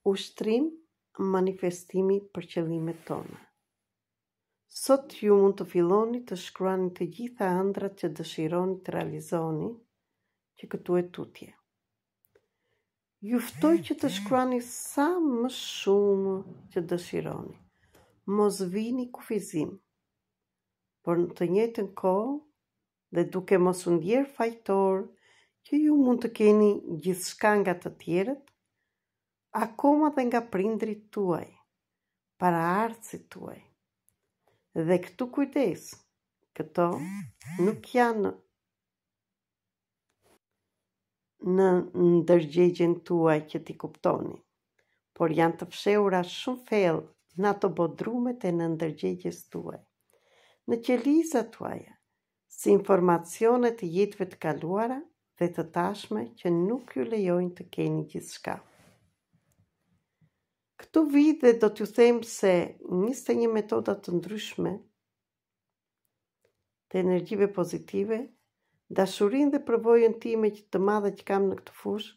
ushtrim manifestimi për qëllimet tona. Sot ju mund të filloni të shkruani të gjitha ëndrat që dëshironi të realizoni që këtu e tutje. Ju ftoj që të shkruani sa më shumë që dëshironi. Mos vini kufizim, por në të njëjtën kohë dhe duke mos u ndjerë fajtor që ju mund të keni gjithçka nga të tjerët, akoma dhe nga prindrit tuaj, paraardhësit tuaj. Dhe këtu kujdes, këto nuk janë në ndërgjegjen tuaj që t'i kuptoni, por janë të fshehura shumë thellë në ato bodrumet e në ndërgjegjes tuaj, në qelizat tuaja, si informacione të jetëve të kaluara dhe të tashme që nuk ju lejojnë të keni gjithçka. Këtu vi dhe do t'ju them se 21 metoda të ndryshme të energjive pozitive, dashurinë dhe përvojën time që të madhe që kam në këtë fushë,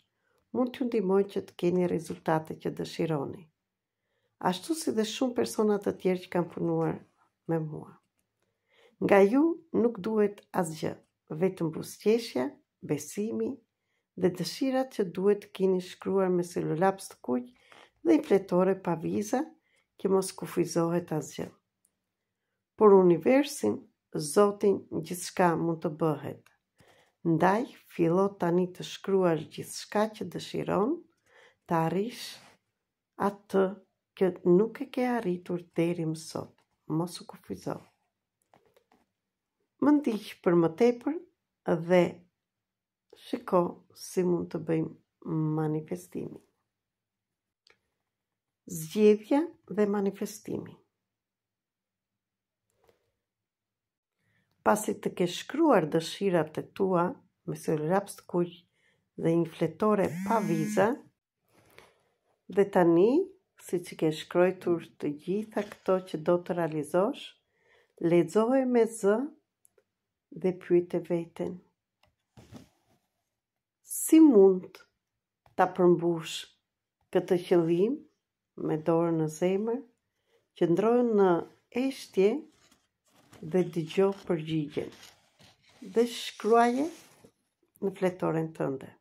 mund t'ju ndihmojnë që të keni rezultate që dëshironi. Ashtu si dhe shumë persona të tjerë që kanë punuar me mua. Nga ju nuk duhet asgjë, vetëm buzëqeshja, besimi dhe dëshirat që duhet të keni shkruar me selulaps të kuq dhe i fletore pa viza që mos kufizohet asgjë. Por universin, Zotin, gjithçka mund të bëhet. Ndaj, fillo tani të shkruash gjithçka që dëshiron të arrish atë që nuk e ke arritur deri më sot. Mos u kufizo. Më ndiq për më tepër dhe shiko si mund të bëjmë manifestimin. Zgjedhja dhe manifestimi. Pasi të ke shkruar dëshirat e tua me selulaps të kuq dhe një fletore pa viza, dhe tani, si që ke shkruar të gjitha këto që do të realizosh, lexoje me zë dhe pyete veten. Si mund ta përmbush këtë qëllim me dorën në zemër, qëndro në eshtje dhe dëgjo përgjigjen. Dhe shkruaje në fletoren tënde.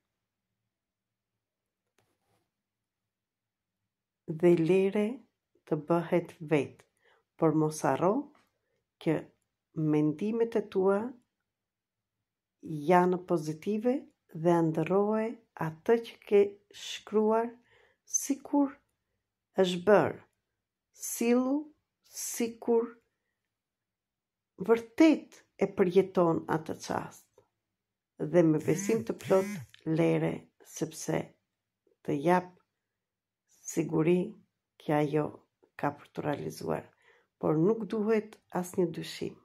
Dhe lere të bëhet vetë, por mos harro që mendimet e tua janë pozitive dhe ndërroje atë që ke shkruar sikur është bërë, sillu sikur vërtet e përjeton atë çast, dhe me besim të plot lere sepse të jap siguri që ajo ka për të realizuar, por nuk duhet asnjë dyshim.